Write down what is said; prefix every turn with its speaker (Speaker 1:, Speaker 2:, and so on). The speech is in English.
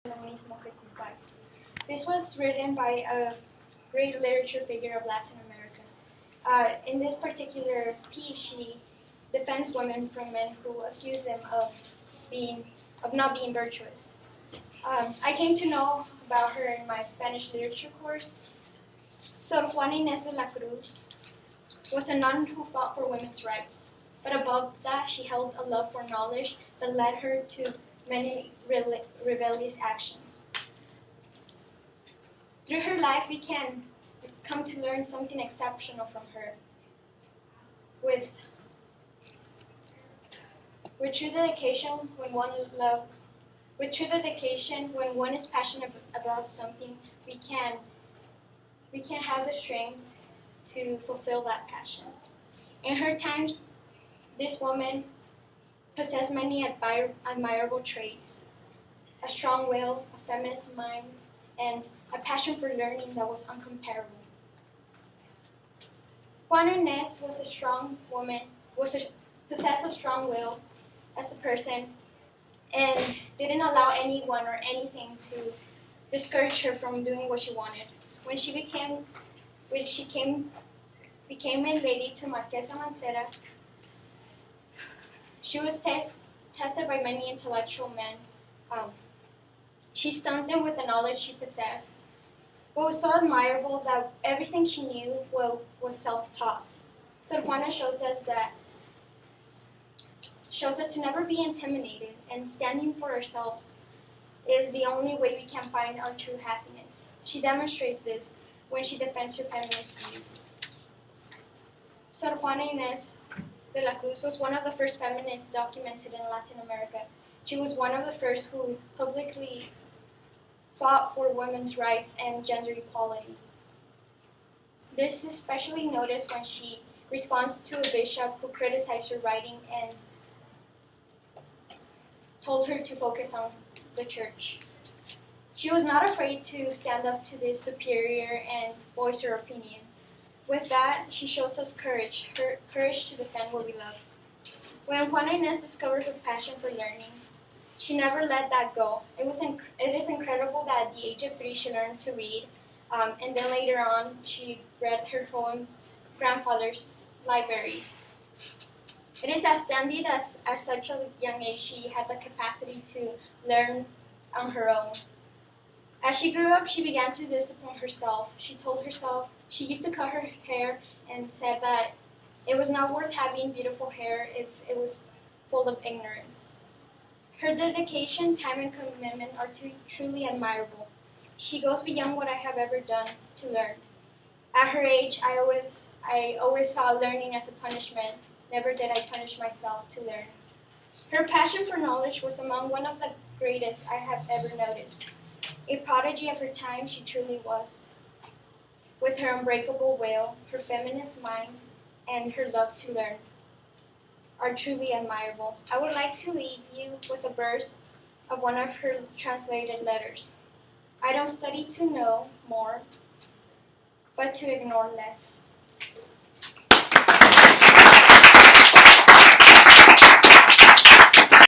Speaker 1: Feminismo que culpáis. This was written by a great literature figure of Latin America. In this particular piece, she defends women from men who accuse them of not being virtuous. I came to know about her in my Spanish literature course. Sor Juana Inés de la Cruz was a nun who fought for women's rights, but above that, she held a love for knowledge that led her to many rebellious actions. Through her life, we can come to learn something exceptional from her. With true dedication, when one is passionate about something, we can have the strength to fulfill that passion. In her time, this woman possessed many admirable traits: a strong will, a feminist mind, and a passion for learning that was uncomparable. Juana Inés was a strong woman, possessed a strong will as a person, and didn't allow anyone or anything to discourage her from doing what she wanted. When she became a lady to Marquesa Mancera, she was tested by many intellectual men. She stunned them with the knowledge she possessed. What was so admirable that everything she knew was self-taught. Sor Juana shows us to never be intimidated, and standing for ourselves is the only way we can find our true happiness. She demonstrates this when she defends her feminist views. Sor Juana Inés de la Cruz was one of the first feminists documented in Latin America. She was one of the first who publicly fought for women's rights and gender equality. This is especially noticed when she responds to a bishop who criticized her writing and told her to focus on the church. She was not afraid to stand up to this superior and voice her opinion. With that, she shows us courage, her courage to defend what we love. When Juana Inés discovered her passion for learning, she never let that go. It is incredible that at the age of 3 she learned to read, and then later on she read her own grandfather's library. It is outstanding that at such a young age she had the capacity to learn on her own. As she grew up, she began to discipline herself. She told herself she used to cut her hair and said that it was not worth having beautiful hair if it was full of ignorance. Her dedication, time, and commitment are truly admirable. She goes beyond what I have ever done to learn. At her age, I always saw learning as a punishment. Never did I punish myself to learn. Her passion for knowledge was among one of the greatest I have ever noticed. A prodigy of her time she truly was. With her unbreakable will, her feminist mind, and her love to learn are truly admirable. I would like to leave you with a verse of one of her translated letters. I don't study to know more, but to ignore less.